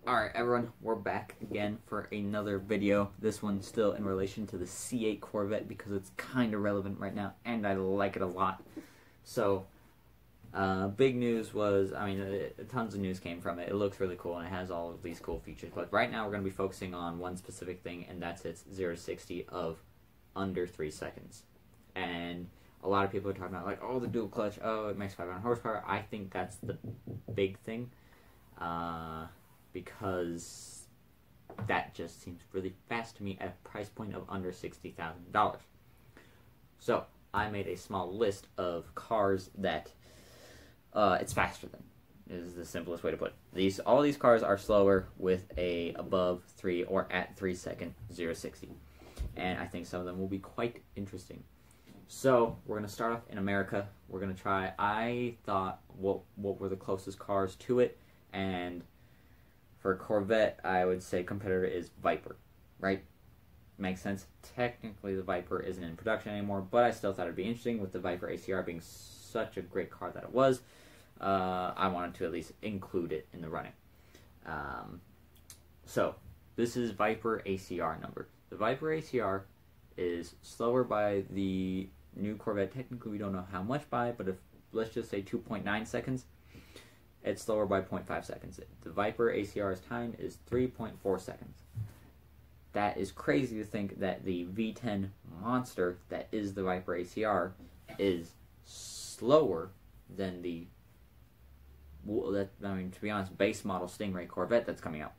Alright everyone, we're back again for another video. This one's still in relation to the C8 Corvette because it's kind of relevant right now and I like it a lot. So, big news was, tons of news came from it. It looks really cool and it has all of these cool features. But right now we're going to be focusing on one specific thing, and that's its 0-60 of under 3 seconds. And a lot of people are talking about like, oh, the dual clutch, oh, it makes 500 horsepower. I think that's the big thing. Because that just seems really fast to me at a price point of under $60,000. So I made a small list of cars that it's faster than, is the simplest way to put it. All these cars are slower with a above 3 or at 3 second 0-60, and I think some of them will be quite interesting. So we're gonna start off in America. We're gonna try. I thought what were the closest cars to it, and for Corvette, I would say competitor is Viper, right? Makes sense. Technically, the Viper isn't in production anymore, but I still thought it'd be interesting with the Viper ACR being such a great car that it was. I wanted to at least include it in the running. So this is Viper ACR number. The Viper ACR is slower by the new Corvette. Technically, we don't know how much by, but if let's just say 2.9 seconds. It's slower by 0.5 seconds. The Viper ACR's time is 3.4 seconds. That is crazy to think that the V10 monster that is the Viper ACR is slower than the, to be honest, base model Stingray Corvette that's coming out.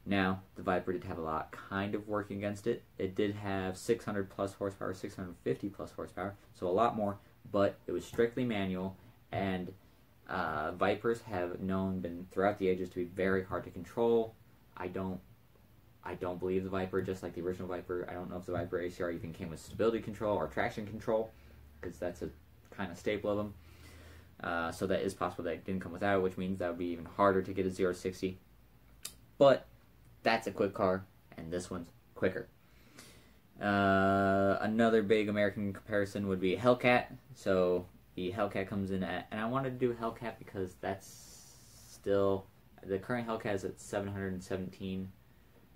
Now, the Viper did have a lot kind of working against it. It did have 600 plus horsepower, 650 plus horsepower, so a lot more, but it was strictly manual, and Vipers have been throughout the ages to be very hard to control. I don't believe the Viper, just like the original Viper. I don't know if the Viper ACR even came with stability control or traction control, because that's a kind of staple of them. So that is possible that it didn't come without it, which means that would be even harder to get a 0-60. But that's a quick car, and this one's quicker. Another big American comparison would be Hellcat. So the Hellcat comes in at, and I wanted to do Hellcat because that's still, the current Hellcat is at 717.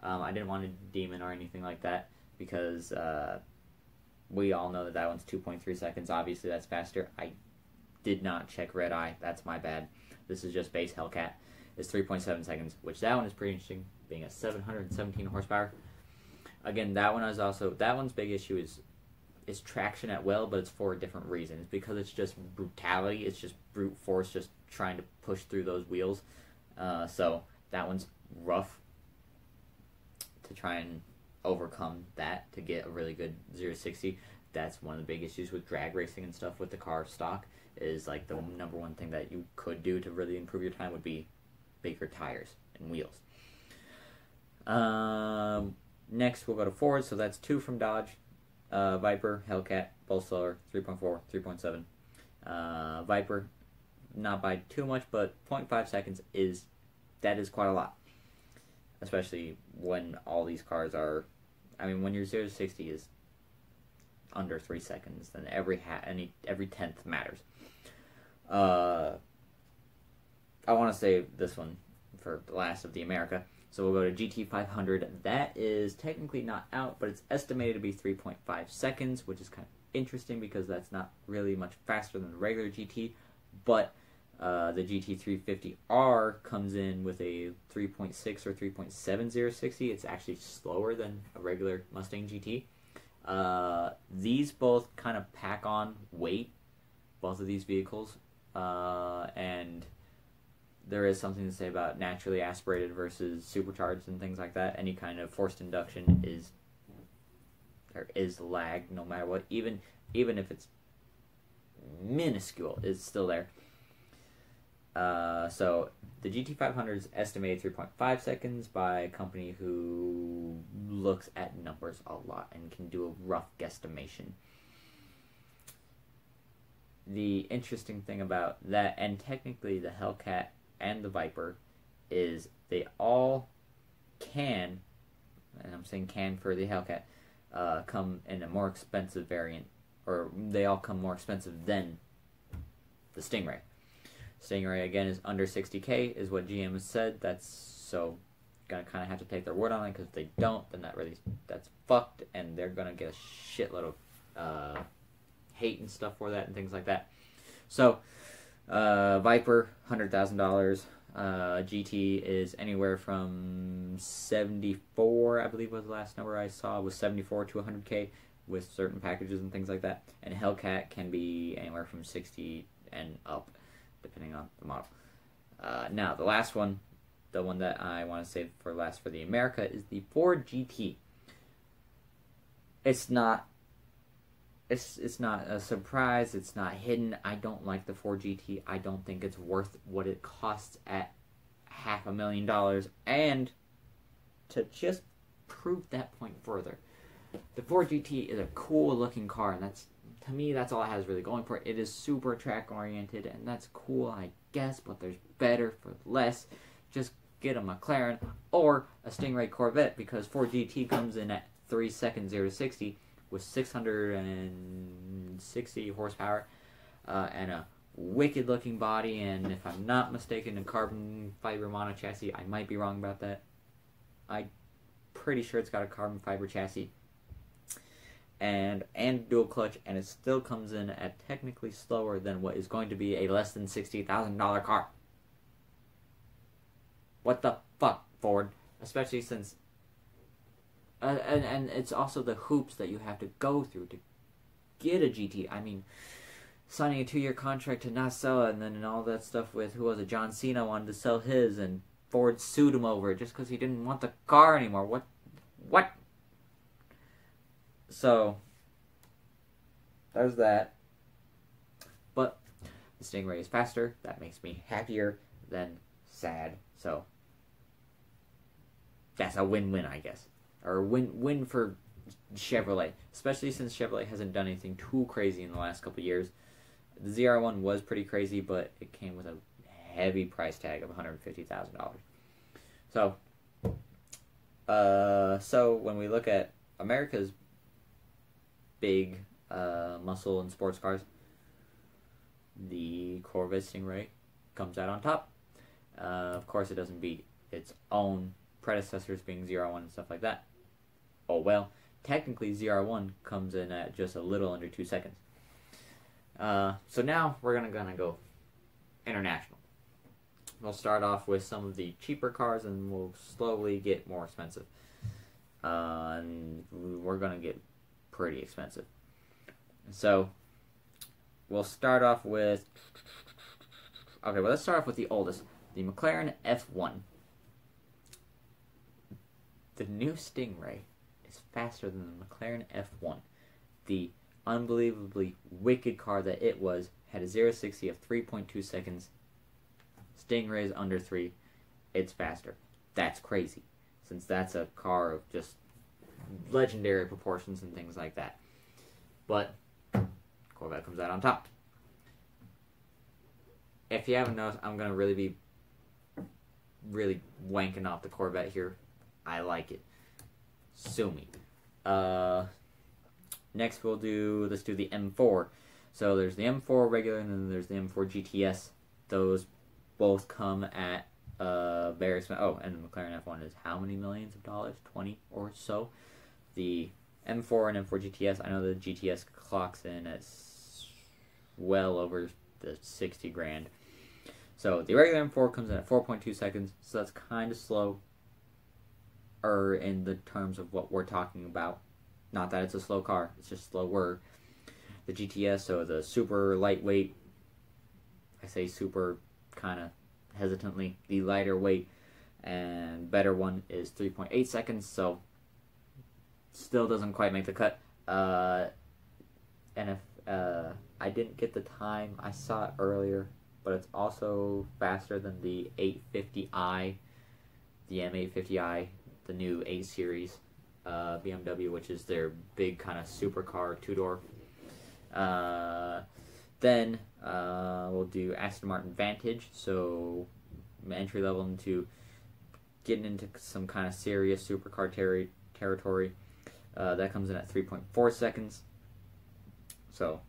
I didn't want to Demon or anything like that because we all know that one's 2.3 seconds. Obviously, that's faster. I did not check Red Eye. That's my bad. This is just base Hellcat. It's 3.7 seconds, which that one is pretty interesting, being at 717 horsepower. Again, that one's big issue is traction at well, but it's for a different reason. It's because it's just brutality. It's just brute force, just trying to push through those wheels. So that one's rough to try and overcome that to get a really good 0-60. That's one of the big issues with drag racing and stuff with the car stock, is like the number one thing that you could do to really improve your time would be bigger tires and wheels. Next we'll go to Ford. So that's 2 from Dodge. Viper, Hellcat, both slower, 3.4, 3.7. Viper, not by too much, but 0.5 seconds is quite a lot. Especially when all these cars are, when your 0-60 is under 3 seconds, then every tenth matters. I want to save this one for the last of the America. So we'll go to GT500. That is technically not out, but it's estimated to be 3.5 seconds, which is kind of interesting because that's not really much faster than the regular GT. But the GT350R comes in with a 3.6 or 3.7 0-60. It's actually slower than a regular Mustang GT. These both kind of pack on weight, both of these vehicles, and there is something to say about naturally aspirated versus supercharged and things like that. Any kind of forced induction is lag no matter what. Even if it's minuscule, it's still there. So the GT500 is estimated 3.5 seconds by a company who looks at numbers a lot and can do a rough guesstimation. The interesting thing about that, and technically the Hellcat and the Viper, is they all can, and I'm saying can for the Hellcat, come in a more expensive variant, or they all come more expensive than the Stingray. Stingray, again, is under $60K, is what GM has said. That's So gonna kind of have to take their word on it, because if they don't, then that's fucked, and they're gonna get a shitload of hate and stuff for that and things like that. So Viper, $100,000. GT is anywhere from 74, I believe was the last number I saw, was 74 to 100K with certain packages and things like that. And Hellcat can be anywhere from 60 and up, depending on the model. Now, the last one, the one that I want to save for last for the America, is the Ford GT. It's not a surprise. It's not hidden. I don't like the Ford GT. I don't think it's worth what it costs at $500,000. And to just prove that point further, the Ford GT is a cool looking car, and to me that's all it has really going for it. It is super track oriented, and that's cool, I guess, but there's better for less. Just get a McLaren or a Stingray Corvette, because Ford GT comes in at 3 seconds 0 to 60 with 660 horsepower and a wicked looking body, and if I'm not mistaken, a carbon fiber mono chassis. I might be wrong about that. I'm pretty sure it's got a carbon fiber chassis and dual clutch, and it still comes in at technically slower than what is going to be a less than $60,000 car. What the fuck, Ford? Especially since and it's also the hoops that you have to go through to get a GT. I mean, signing a 2-year contract to not sell it, and then all that stuff with, who was it, John Cena wanted to sell his, and Ford sued him over it just because he didn't want the car anymore. What? So, there's that. But the Stingray is faster. That makes me happier than sad. So, that's a win-win, I guess. Or win for Chevrolet, especially since Chevrolet hasn't done anything too crazy in the last couple of years. The ZR1 was pretty crazy, but it came with a heavy price tag of $150,000. So when we look at America's big muscle and sports cars, the Corvette Stingray comes out on top. Of course, it doesn't beat its own predecessors, being ZR1 and stuff like that. Oh well, technically ZR1 comes in at just a little under 2 seconds. So now we're gonna go international. We'll start off with some of the cheaper cars, and we'll slowly get more expensive. And we're gonna get pretty expensive. So we'll start off with. Okay, well, let's start off with the oldest, the McLaren F1. The new Stingray is faster than the McLaren F1. The unbelievably wicked car that it was had a 0-60 of 3.2 seconds. Stingray is under 3. It's faster. That's crazy, since that's a car of just legendary proportions and things like that. But Corvette comes out on top. If you haven't noticed, I'm going to really wanking off the Corvette here. I like it. Sue me. Next let's do the M4. So there's the M4 regular, and then there's the M4 GTS. Those both come at very expensive. Oh, and the McLaren F1 is how many millions of dollars? 20 or so. The M4 and M4 GTS, I know the GTS clocks in at well over the 60 grand. So the regular M4 comes in at 4.2 seconds, so that's kind of slow. Or in the terms of what we're talking about. Not that it's a slow car, it's just slower. The GTS, so the super lightweight, I say super kind of hesitantly, the lighter weight and better one is 3.8 seconds, so still doesn't quite make the cut. And if I didn't get the time, I saw it earlier, but it's also faster than the 850i, the M850i, the new 8 Series BMW, which is their big kind of supercar 2-door. Then we'll do Aston Martin Vantage, so entry level into getting into some kind of serious supercar territory. That comes in at 3.4 seconds, so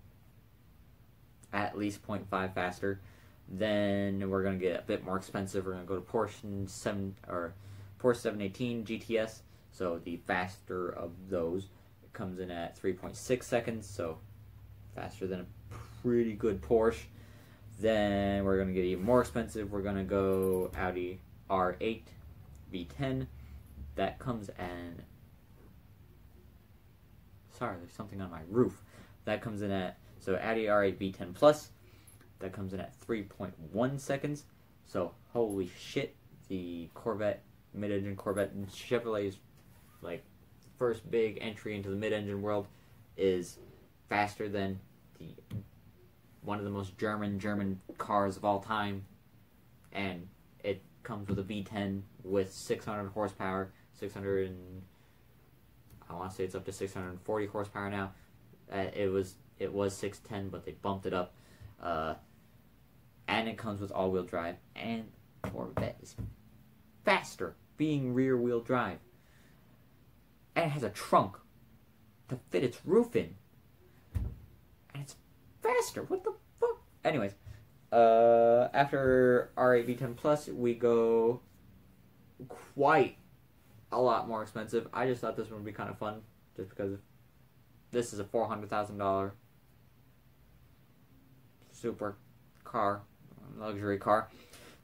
at least 0.5 faster. Then we're gonna get a bit more expensive. We're gonna go to Porsche 718 GTS. So the faster of those, it comes in at 3.6 seconds. So faster than a pretty good Porsche. Then we're gonna get even more expensive. We're gonna go Audi R8 V10. That comes in. Sorry, there's something on my roof. That comes in at, so Audi R8 V10 Plus. That comes in at 3.1 seconds. So holy shit, the Corvette, mid-engine Corvette, and Chevrolet's like first big entry into the mid-engine world is faster than the one of the most German cars of all time, and it comes with a V10 with 600 horsepower, 600 and I want to say it's up to 640 horsepower now. It was 610, but they bumped it up. And it comes with all-wheel drive, and Corvette is faster being rear-wheel drive. And it has a trunk to fit its roof in. And it's faster. What the fuck? Anyways, after R8 V10 Plus, we go quite a lot more expensive. I just thought this one would be kind of fun, just because this is a $400,000 super car, luxury car.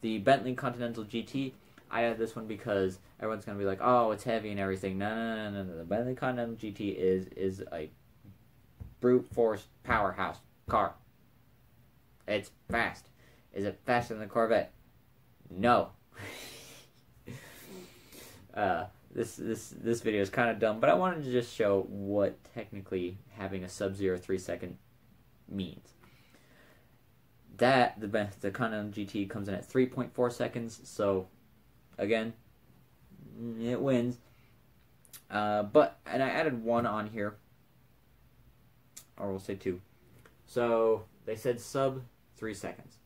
The Bentley Continental GT. I had this one because everyone's gonna be like, "Oh, it's heavy and everything." No. The Bentley Continental GT is a brute force powerhouse car. It's fast. Is it faster than the Corvette? No. This video is kind of dumb, but I wanted to just show what technically having a sub-zero 3-second means. The Continental GT comes in at 3.4 seconds, so again, it wins. And I added one on here, or we'll say two. So they said sub 3 seconds,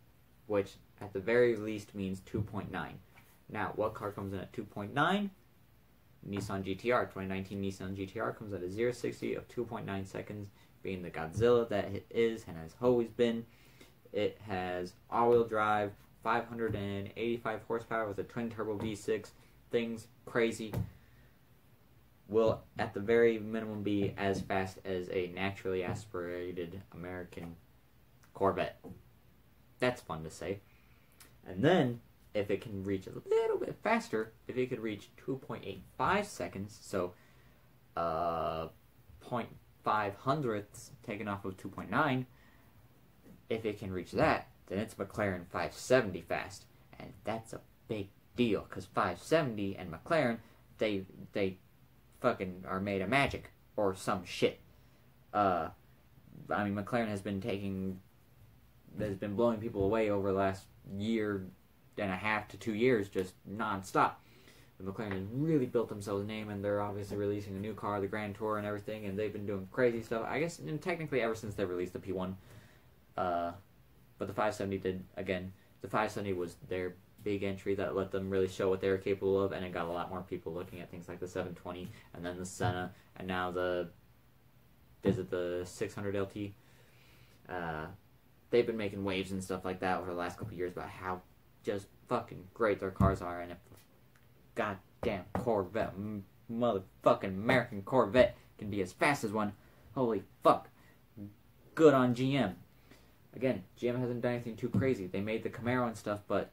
which at the very least means 2.9. Now, what car comes in at 2.9? Nissan GTR. 2019 Nissan GTR comes at a 0-60 of 2.9 seconds, being the Godzilla that it is and has always been. It has all-wheel drive, 585 horsepower with a twin-turbo V6. Things crazy. Will, at the very minimum, be as fast as a naturally aspirated American Corvette. That's fun to say. And then, if it can reach a little bit faster, if it could reach 2.85 seconds, so 0.5 hundredths taken off of 2.9, if it can reach that, then it's McLaren 570 fast. And that's a big deal, because 570 and McLaren, they fucking are made of magic, or some shit. I mean, McLaren has been blowing people away over the last year and a half to 2 years, just non-stop. The McLaren has really built themselves a name, and they're obviously releasing a new car, the Grand Tour and everything, and they've been doing crazy stuff, I guess, and technically ever since they released the P1. But the 570 did, again, the 570 was their big entry that let them really show what they were capable of, and it got a lot more people looking at things like the 720, and then the Senna, and now the 600 LT. They've been making waves and stuff like that over the last couple of years about how just fucking great their cars are, and if goddamn Corvette, motherfucking American Corvette can be as fast as one, holy fuck, good on GM. Again, GM hasn't done anything too crazy. They made the Camaro and stuff, but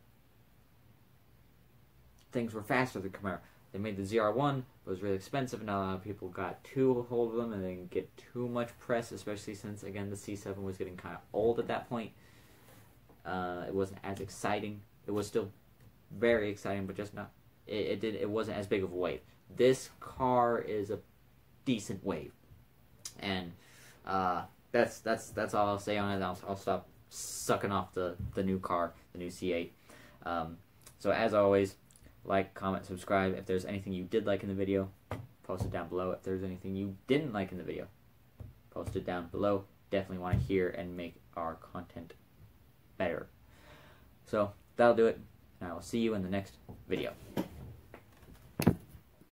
things were faster than Camaro. They made the ZR1, but it was really expensive, and not a lot of people got too hold of them, and they didn't get too much press, especially since, again, the C7 was getting kind of old at that point. It wasn't as exciting. It was still very exciting, but just not. It wasn't as big of a wave. This car is a decent wave, and that's all I'll say on it. I'll stop sucking off the new car, the new C8. So as always, like, comment, subscribe. If there's anything you did like in the video, post it down below. If there's anything you didn't like in the video, post it down below. Definitely want to hear and make our content better. So that'll do it, and I will see you in the next video.